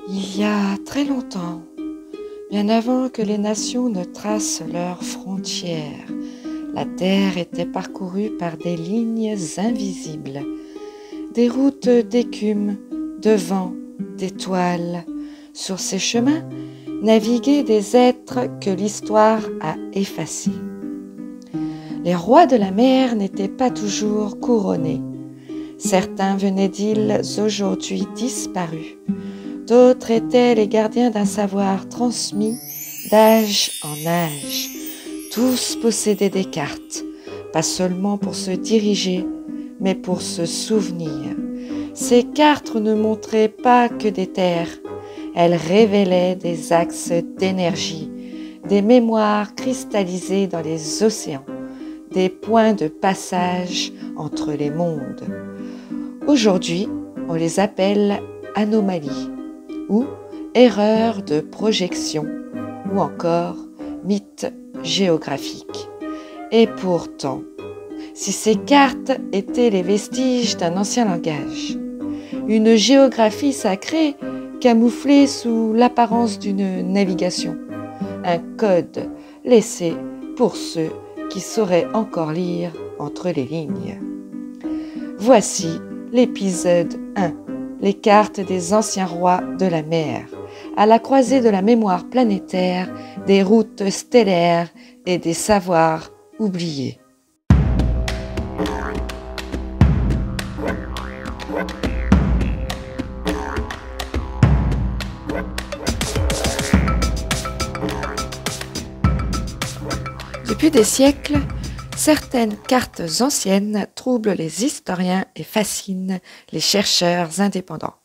Il y a très longtemps, bien avant que les nations ne tracent leurs frontières, la terre était parcourue par des lignes invisibles, des routes d'écume, de vent, d'étoiles. Sur ces chemins naviguaient des êtres que l'histoire a effacés. Les rois de la mer n'étaient pas toujours couronnés. Certains venaient d'îles aujourd'hui disparues. D'autres étaient les gardiens d'un savoir transmis d'âge en âge. Tous possédaient des cartes, pas seulement pour se diriger, mais pour se souvenir. Ces cartes ne montraient pas que des terres, elles révélaient des axes d'énergie, des mémoires cristallisées dans les océans, des points de passage entre les mondes. Aujourd'hui, on les appelle anomalies ou erreurs de projection ou encore mythes géographiques. Et pourtant, si ces cartes étaient les vestiges d'un ancien langage, une géographie sacrée camouflée sous l'apparence d'une navigation, un code laissé pour ceux qui sauraient encore lire entre les lignes. Voici l'épisode 1, les cartes des anciens rois de la mer, à la croisée de la mémoire planétaire, des routes stellaires et des savoirs oubliés. Depuis des siècles, certaines cartes anciennes troublent les historiens et fascinent les chercheurs indépendants.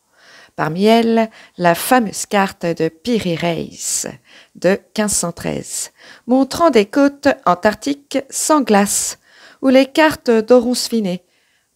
Parmi elles, la fameuse carte de Piri Reis de 1513, montrant des côtes antarctiques sans glace, ou les cartes d'Oronsfiné,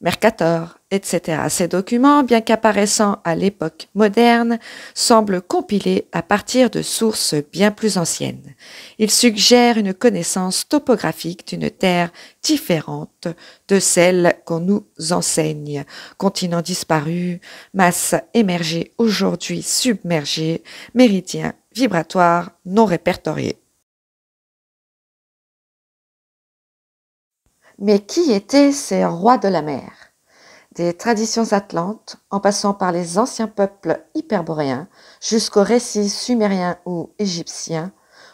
Mercator, etc. Ces documents, bien qu'apparaissant à l'époque moderne, semblent compilés à partir de sources bien plus anciennes. Ils suggèrent une connaissance topographique d'une terre différente de celle qu'on nous enseigne. Continent disparu, masse émergée aujourd'hui submergée, méridien vibratoire non répertorié. Mais qui étaient ces rois de la mer? Des traditions atlantes, en passant par les anciens peuples hyperboréens, jusqu'aux récits sumériens ou égyptiens,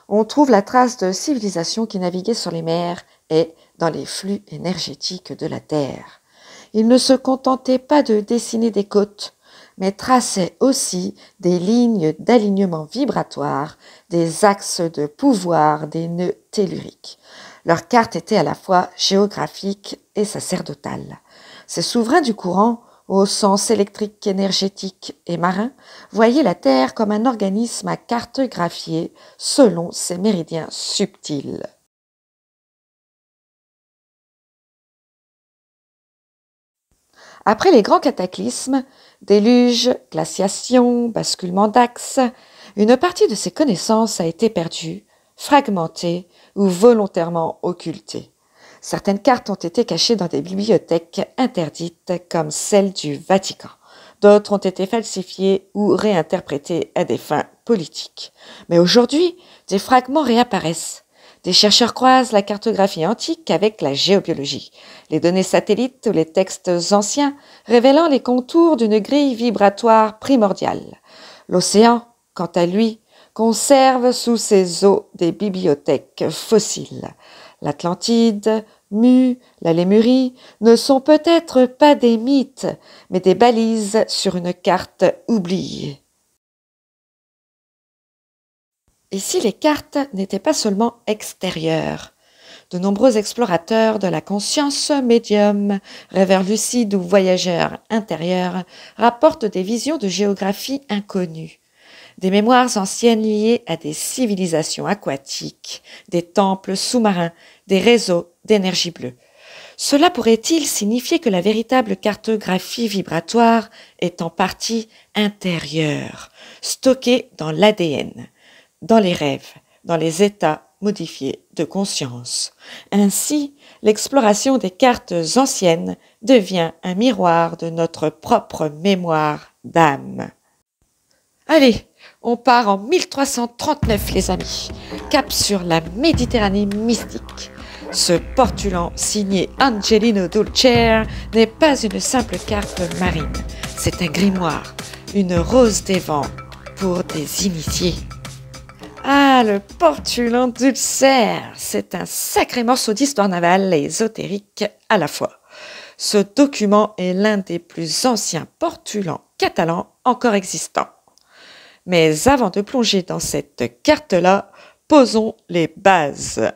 on trouve la trace de civilisations qui naviguaient sur les mers et dans les flux énergétiques de la Terre. Ils ne se contentaient pas de dessiner des côtes, mais traçaient aussi des lignes d'alignement vibratoire, des axes de pouvoir, des nœuds telluriques. Leur carte était à la fois géographique et sacerdotale. Ces souverains du courant, au sens électrique, énergétique et marin, voyaient la Terre comme un organisme à cartographier selon ses méridiens subtils. Après les grands cataclysmes, déluges, glaciations, basculements d'axes, une partie de ces connaissances a été perdue, fragmentée ou volontairement occultée. Certaines cartes ont été cachées dans des bibliothèques interdites comme celle du Vatican. D'autres ont été falsifiées ou réinterprétées à des fins politiques. Mais aujourd'hui, des fragments réapparaissent. Des chercheurs croisent la cartographie antique avec la géobiologie, les données satellites ou les textes anciens révélant les contours d'une grille vibratoire primordiale. L'océan, quant à lui, conserve sous ses eaux des bibliothèques fossiles. L'Atlantide, Mu, la Lémurie ne sont peut-être pas des mythes, mais des balises sur une carte oubliée. Et si les cartes n'étaient pas seulement extérieures? De nombreux explorateurs de la conscience, médiums, rêveurs lucides ou voyageurs intérieurs rapportent des visions de géographie inconnues, des mémoires anciennes liées à des civilisations aquatiques, des temples sous-marins, des réseaux d'énergie bleue. Cela pourrait-il signifier que la véritable cartographie vibratoire est en partie intérieure, stockée dans l'ADN, dans les rêves, dans les états modifiés de conscience. Ainsi, l'exploration des cartes anciennes devient un miroir de notre propre mémoire d'âme. Allez, on part en 1339 les amis, cap sur la Méditerranée mystique. Ce portulan signé Angelino Dulce n'est pas une simple carte marine, c'est un grimoire, une rose des vents pour des initiés. Ah, le portulan Dulce, c'est un sacré morceau d'histoire navale et ésotérique à la fois. Ce document est l'un des plus anciens portulans catalans encore existants. Mais avant de plonger dans cette carte-là, posons les bases.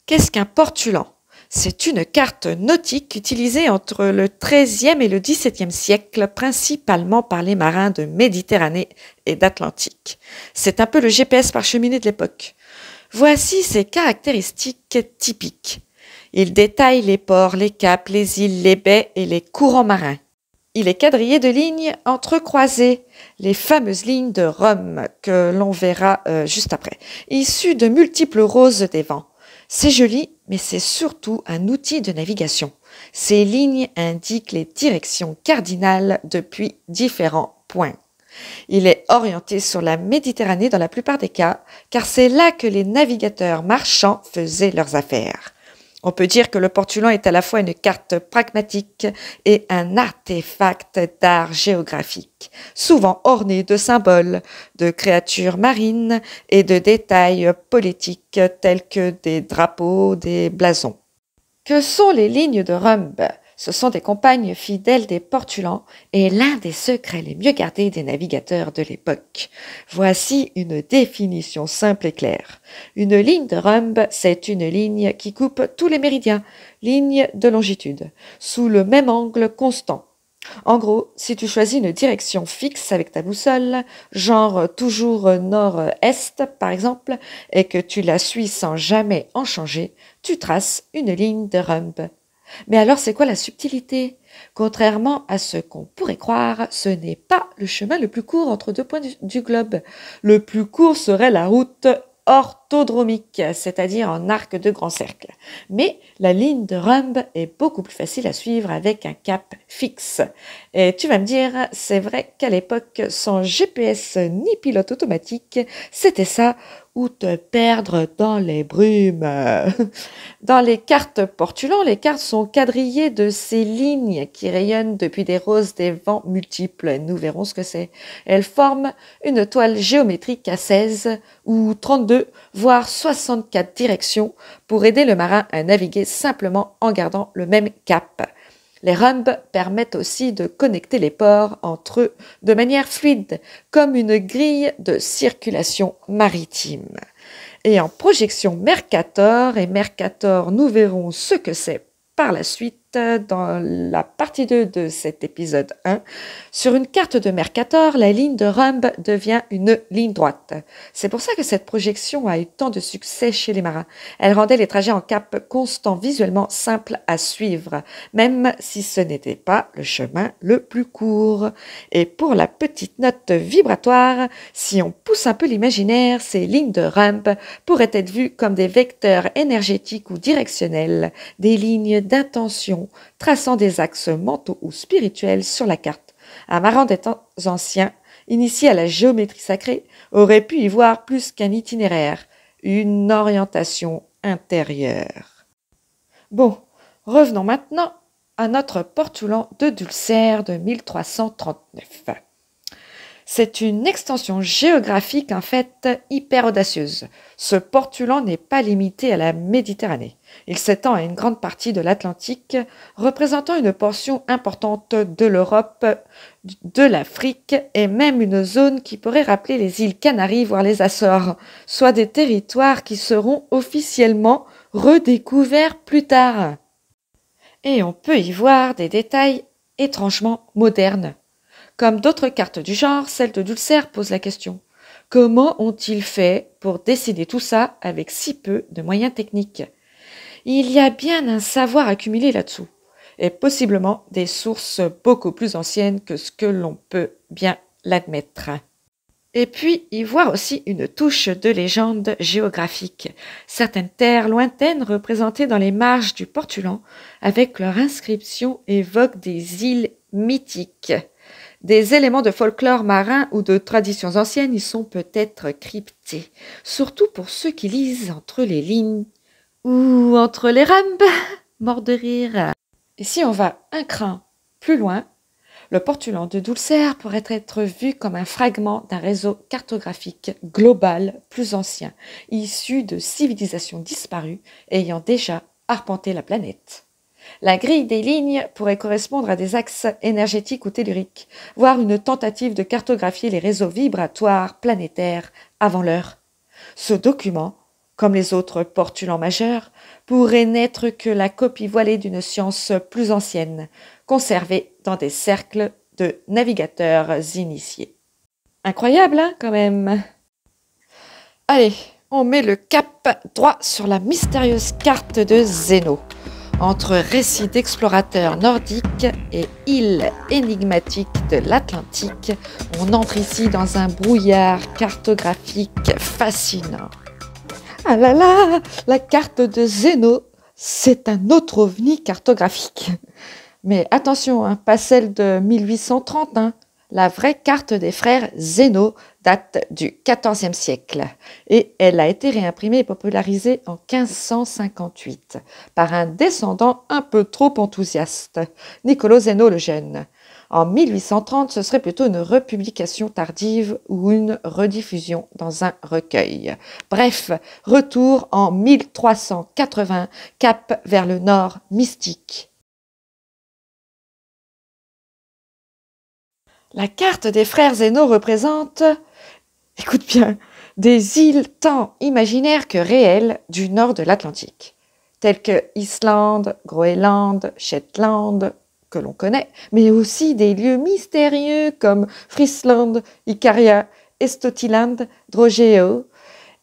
Qu'est-ce qu'un portulan? C'est une carte nautique utilisée entre le XIIIe et le XVIIe siècle, principalement par les marins de Méditerranée et d'Atlantique. C'est un peu le GPS parcheminé de l'époque. Voici ses caractéristiques typiques. Il détaille les ports, les caps, les îles, les baies et les courants marins. Il est quadrillé de lignes entrecroisées, les fameuses lignes de Rome que l'on verra juste après, issues de multiples roses des vents. C'est joli, mais c'est surtout un outil de navigation. Ces lignes indiquent les directions cardinales depuis différents points. Il est orienté sur la Méditerranée dans la plupart des cas, car c'est là que les navigateurs marchands faisaient leurs affaires. On peut dire que le portulan est à la fois une carte pragmatique et un artefact d'art géographique, souvent orné de symboles, de créatures marines et de détails politiques tels que des drapeaux, des blasons. Que sont les lignes de Rhumb? Ce sont des compagnes fidèles des portulans et l'un des secrets les mieux gardés des navigateurs de l'époque. Voici une définition simple et claire. Une ligne de Rhumb, c'est une ligne qui coupe tous les méridiens, ligne de longitude, sous le même angle constant. En gros, si tu choisis une direction fixe avec ta boussole, genre toujours nord-est par exemple, et que tu la suis sans jamais en changer, tu traces une ligne de Rhumb. Mais alors c'est quoi la subtilité? Contrairement à ce qu'on pourrait croire, ce n'est pas le chemin le plus court entre deux points du globe. Le plus court serait la route orthodromique, c'est-à-dire en arc de grand cercle. Mais la ligne de Rhumb est beaucoup plus facile à suivre avec un cap fixe. Et tu vas me dire, c'est vrai qu'à l'époque, sans GPS ni pilote automatique, c'était ça, ou te perdre dans les brumes. Dans les cartes portulans, les cartes sont quadrillées de ces lignes qui rayonnent depuis des roses des vents multiples. Nous verrons ce que c'est. Elles forment une toile géométrique à 16 ou 32, voire 64 directions pour aider le marin à naviguer simplement en gardant le même cap. Les rhumbs permettent aussi de connecter les ports entre eux de manière fluide, comme une grille de circulation maritime. Et en projection Mercator, et Mercator, nous verrons ce que c'est par la suite dans la partie 2 de cet épisode 1. Sur une carte de Mercator, la ligne de Rhumb devient une ligne droite. C'est pour ça que cette projection a eu tant de succès chez les marins. Elle rendait les trajets en cap constant visuellement simples à suivre, même si ce n'était pas le chemin le plus court. Et pour la petite note vibratoire, si on pousse un peu l'imaginaire, ces lignes de Rhumb pourraient être vues comme des vecteurs énergétiques ou directionnels, des lignes d'intention traçant des axes mentaux ou spirituels sur la carte. Un marin des temps anciens, initié à la géométrie sacrée, aurait pu y voir plus qu'un itinéraire, une orientation intérieure. Bon, revenons maintenant à notre portulan de Dulcère de 1339. C'est une extension géographique en fait hyper audacieuse. Ce portulan n'est pas limité à la Méditerranée. Il s'étend à une grande partie de l'Atlantique, représentant une portion importante de l'Europe, de l'Afrique et même une zone qui pourrait rappeler les îles Canaries, voire les Açores, soit des territoires qui seront officiellement redécouverts plus tard. Et on peut y voir des détails étrangement modernes. Comme d'autres cartes du genre, celle de Dulcère pose la question. Comment ont-ils fait pour dessiner tout ça avec si peu de moyens techniques? Il y a bien un savoir accumulé là-dessous, et possiblement des sources beaucoup plus anciennes que ce que l'on peut bien l'admettre. Et puis, y voir aussi une touche de légende géographique. Certaines terres lointaines représentées dans les marges du portulan, avec leur inscription, évoquent des îles mythiques. Des éléments de folklore marin ou de traditions anciennes y sont peut-être cryptés, surtout pour ceux qui lisent entre les lignes ou entre les rames, mort de rire. Et si on va un cran plus loin, le portulan de Dulcer pourrait être vu comme un fragment d'un réseau cartographique global plus ancien, issu de civilisations disparues ayant déjà arpenté la planète. La grille des lignes pourrait correspondre à des axes énergétiques ou telluriques, voire une tentative de cartographier les réseaux vibratoires planétaires avant l'heure. Ce document, comme les autres portulans majeurs, pourrait n'être que la copie voilée d'une science plus ancienne, conservée dans des cercles de navigateurs initiés. Incroyable, hein, quand même. Allez, on met le cap droit sur la mystérieuse carte de Zeno. Entre récits d'explorateurs nordiques et îles énigmatiques de l'Atlantique, on entre ici dans un brouillard cartographique fascinant. Ah là là, la carte de Zeno, c'est un autre ovni cartographique. Mais attention, hein, pas celle de 1830, hein. La vraie carte des frères Zeno date du XIVe siècle et elle a été réimprimée et popularisée en 1558 par un descendant un peu trop enthousiaste, Niccolò Zeno le Jeune. En 1830, ce serait plutôt une republication tardive ou une rediffusion dans un recueil. Bref, retour en 1380, cap vers le nord mystique. La carte des frères Zeno représente, écoute bien, des îles tant imaginaires que réelles du nord de l'Atlantique, telles que Islande, Groenland, Shetland, que l'on connaît, mais aussi des lieux mystérieux comme Friesland, Icaria, Estotiland, Drogeo,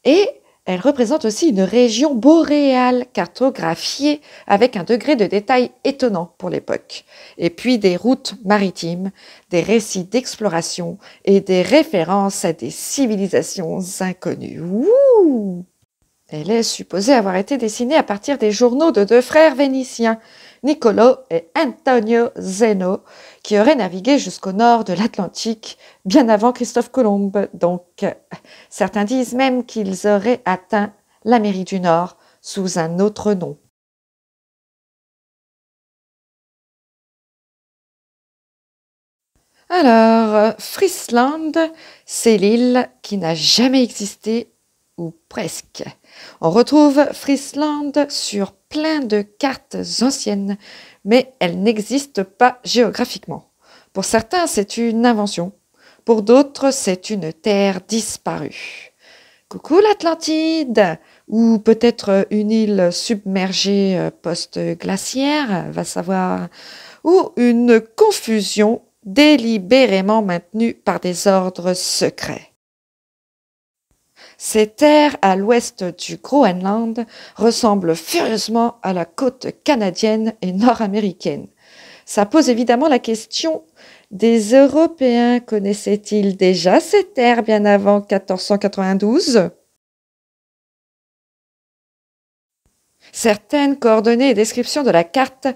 et elle représente aussi une région boréale cartographiée avec un degré de détail étonnant pour l'époque. Et puis des routes maritimes, des récits d'exploration et des références à des civilisations inconnues. Ouh! Elle est supposée avoir été dessinée à partir des journaux de deux frères vénitiens, Niccolò et Antonio Zeno, qui auraient navigué jusqu'au nord de l'Atlantique bien avant Christophe Colomb. Donc, certains disent même qu'ils auraient atteint l'Amérique du Nord sous un autre nom. Alors, Friesland, c'est l'île qui n'a jamais existé, ou presque. On retrouve Friesland sur plein de cartes anciennes, mais elle n'existe pas géographiquement. Pour certains, c'est une invention. Pour d'autres, c'est une terre disparue. Coucou l'Atlantide, ou peut-être une île submergée post-glaciaire, va savoir, ou une confusion délibérément maintenue par des ordres secrets. Ces terres à l'ouest du Groenland ressemblent furieusement à la côte canadienne et nord-américaine. Ça pose évidemment la question, des Européens connaissaient-ils déjà ces terres bien avant 1492 ? Certaines coordonnées et descriptions de la carte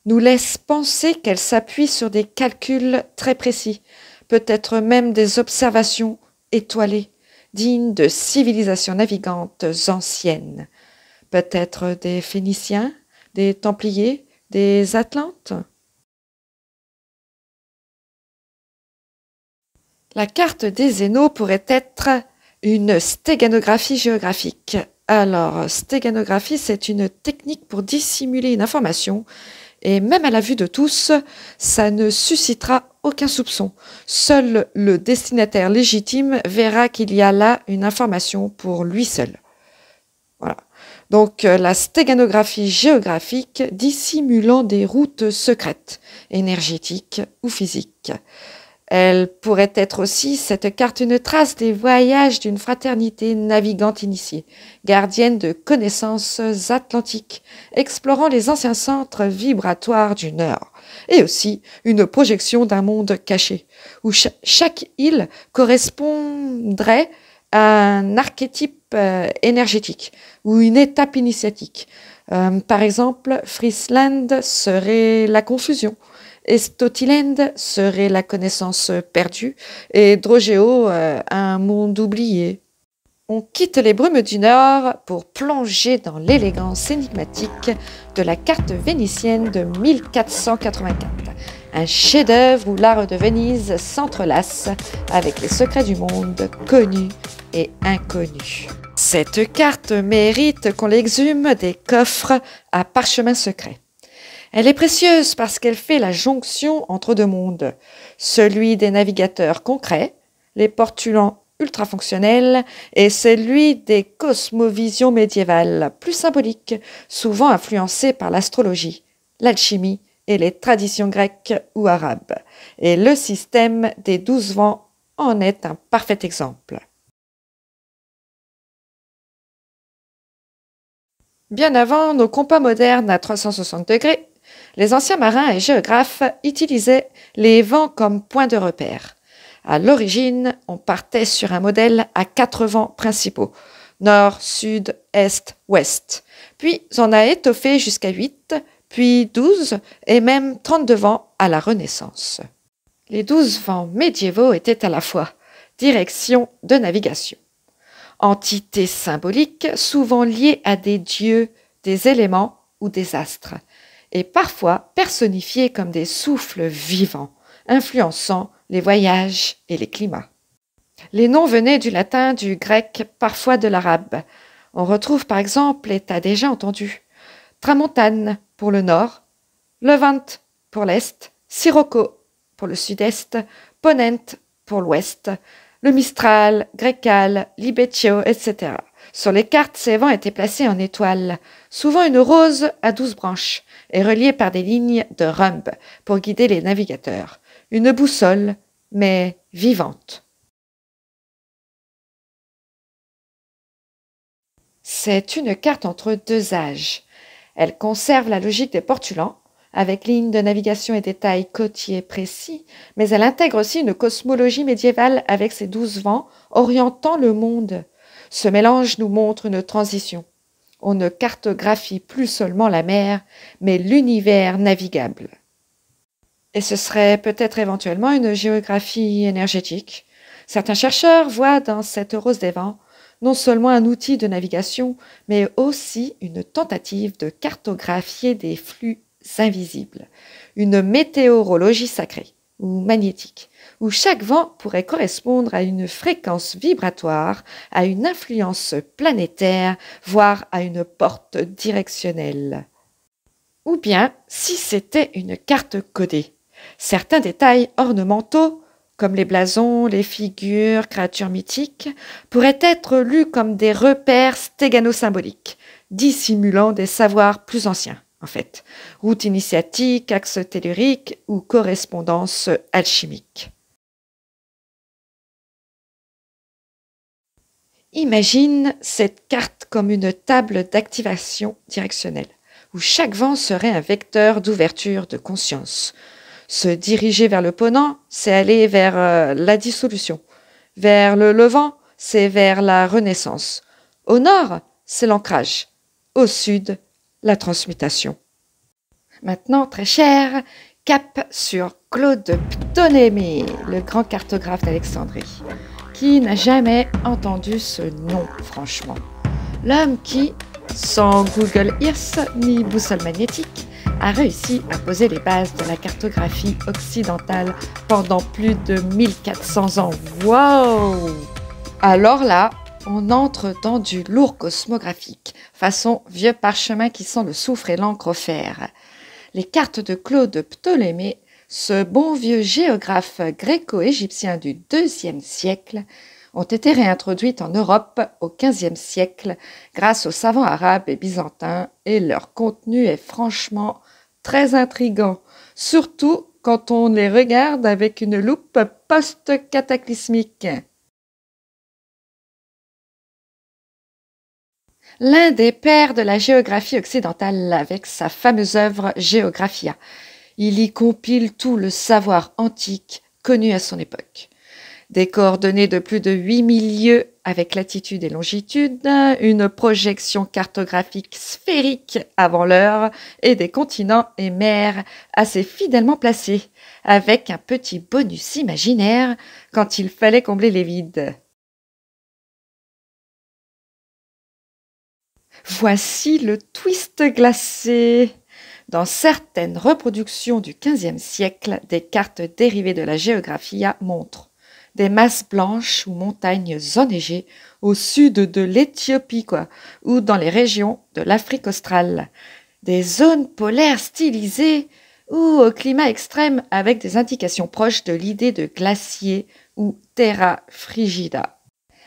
nous laissent penser qu'elle s'appuie sur des calculs très précis, peut-être même des observations étoilées, dignes de civilisations navigantes anciennes. Peut-être des Phéniciens, des Templiers, des Atlantes. La carte des Zénos pourrait être une stéganographie géographique. Alors, stéganographie, c'est une technique pour dissimuler une information et même à la vue de tous, ça ne suscitera aucun soupçon. Seul le destinataire légitime verra qu'il y a là une information pour lui seul. Voilà. Donc la stéganographie géographique dissimulant des routes secrètes, énergétiques ou physiques. Elle pourrait être aussi, cette carte, une trace des voyages d'une fraternité navigante initiée, gardienne de connaissances atlantiques, explorant les anciens centres vibratoires du Nord, et aussi une projection d'un monde caché, où chaque île correspondrait à un archétype énergétique ou une étape initiatique. Par exemple, Friesland serait la confusion, Estotilende serait la connaissance perdue et Drogeo un monde oublié. On quitte les brumes du Nord pour plonger dans l'élégance énigmatique de la carte vénitienne de 1484. Un chef-d'œuvre où l'art de Venise s'entrelace avec les secrets du monde connus et inconnus. Cette carte mérite qu'on l'exhume des coffres à parchemin secret. Elle est précieuse parce qu'elle fait la jonction entre deux mondes, celui des navigateurs concrets, les portulans ultra-fonctionnels, et celui des cosmovisions médiévales, plus symboliques, souvent influencées par l'astrologie, l'alchimie et les traditions grecques ou arabes. Et le système des 12 vents en est un parfait exemple. Bien avant nos compas modernes à 360 degrés, les anciens marins et géographes utilisaient les vents comme point de repère. À l'origine, on partait sur un modèle à 4 vents principaux, nord, sud, est, ouest. Puis on a étoffé jusqu'à 8, puis 12 et même 32 vents à la Renaissance. Les 12 vents médiévaux étaient à la fois direction de navigation, entités symboliques souvent liées à des dieux, des éléments ou des astres, et parfois personnifiés comme des souffles vivants, influençant les voyages et les climats. Les noms venaient du latin, du grec, parfois de l'arabe. On retrouve par exemple, et t'as déjà entendu, Tramontane pour le nord, Levant pour l'est, Sirocco pour le sud-est, Ponent pour l'ouest, le Mistral, Grécal, Libeccio, etc. Sur les cartes, ces vents étaient placés en étoiles, souvent une rose à 12 branches, et reliés par des lignes de rhumbe pour guider les navigateurs. Une boussole, mais vivante. C'est une carte entre deux âges. Elle conserve la logique des portulans, avec lignes de navigation et détails côtiers précis, mais elle intègre aussi une cosmologie médiévale avec ses 12 vents orientant le monde. Ce mélange nous montre une transition. On ne cartographie plus seulement la mer, mais l'univers navigable. Et ce serait peut-être éventuellement une géographie énergétique. Certains chercheurs voient dans cette rose des vents non seulement un outil de navigation, mais aussi une tentative de cartographier des flux invisibles, une météorologie sacrée ou magnétique, où chaque vent pourrait correspondre à une fréquence vibratoire, à une influence planétaire, voire à une porte directionnelle. Ou bien si c'était une carte codée. Certains détails ornementaux, comme les blasons, les figures, créatures mythiques, pourraient être lus comme des repères stégano-symboliques, dissimulant des savoirs plus anciens, en fait, route initiatique, axe tellurique ou correspondance alchimique. Imagine cette carte comme une table d'activation directionnelle, où chaque vent serait un vecteur d'ouverture de conscience. Se diriger vers le ponant, c'est aller vers la dissolution. Vers le levant, c'est vers la renaissance. Au nord, c'est l'ancrage. Au sud, la transmutation. Maintenant, très cher, cap sur Claude Ptolémée, le grand cartographe d'Alexandrie. Qui n'a jamais entendu ce nom, franchement? L'homme qui, sans Google Earth ni boussole magnétique, a réussi à poser les bases de la cartographie occidentale pendant plus de 1400 ans. Wow! Alors là, on entre dans du lourd cosmographique, façon vieux parchemin qui sent le soufre et l'encre au fer. Les cartes de Claude Ptolémée, ce bon vieux géographe gréco-égyptien du IIe siècle, ont été réintroduites en Europe au XVe siècle grâce aux savants arabes et byzantins, et leur contenu est franchement très intriguant, surtout quand on les regarde avec une loupe post-cataclysmique. L'un des pères de la géographie occidentale avec sa fameuse œuvre Géographia. Il y compile tout le savoir antique connu à son époque. Des coordonnées de plus de 8000 lieues avec latitude et longitude, une projection cartographique sphérique avant l'heure et des continents et mers assez fidèlement placés, avec un petit bonus imaginaire quand il fallait combler les vides. Voici le twist glacé. Dans certaines reproductions du XVe siècle, des cartes dérivées de la Géographia montrent des masses blanches ou montagnes enneigées au sud de l'Éthiopie, ou dans les régions de l'Afrique australe. Des zones polaires stylisées ou au climat extrême avec des indications proches de l'idée de glacier ou terra frigida.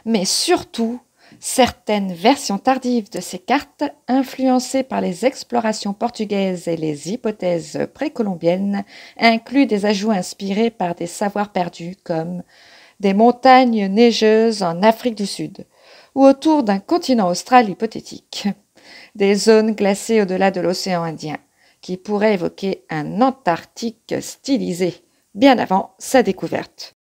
Mais surtout, certaines versions tardives de ces cartes, influencées par les explorations portugaises et les hypothèses précolombiennes, incluent des ajouts inspirés par des savoirs perdus comme des montagnes neigeuses en Afrique du Sud ou autour d'un continent austral hypothétique, des zones glacées au-delà de l'océan Indien qui pourraient évoquer un Antarctique stylisé bien avant sa découverte.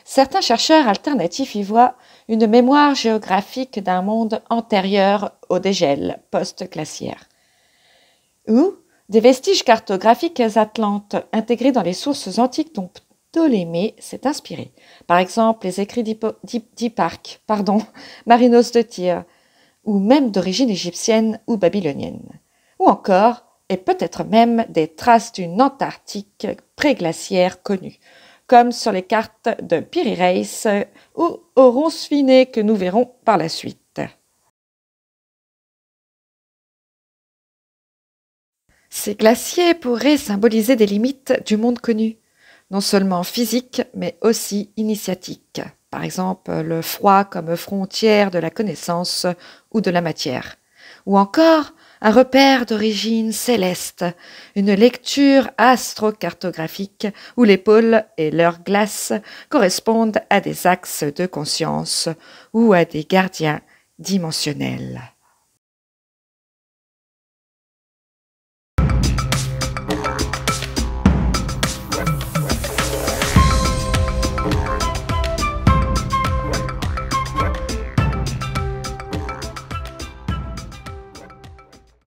Certains chercheurs alternatifs y voient une mémoire géographique d'un monde antérieur au dégel post-glaciaire, ou des vestiges cartographiques atlantes intégrés dans les sources antiques dont Ptolémée s'est inspiré. Par exemple, les écrits d'Hipparque, Marinos de Tyr, ou même d'origine égyptienne ou babylonienne. Ou encore, et peut-être même des traces d'une Antarctique préglaciaire connue, comme sur les cartes de Piri Reis ou au Roncesvalles que nous verrons par la suite. Ces glaciers pourraient symboliser des limites du monde connu, non seulement physiques, mais aussi initiatiques. Par exemple, le froid comme frontière de la connaissance ou de la matière. Ou encore, un repère d'origine céleste, une lecture astrocartographique où les pôles et leurs glaces correspondent à des axes de conscience ou à des gardiens dimensionnels.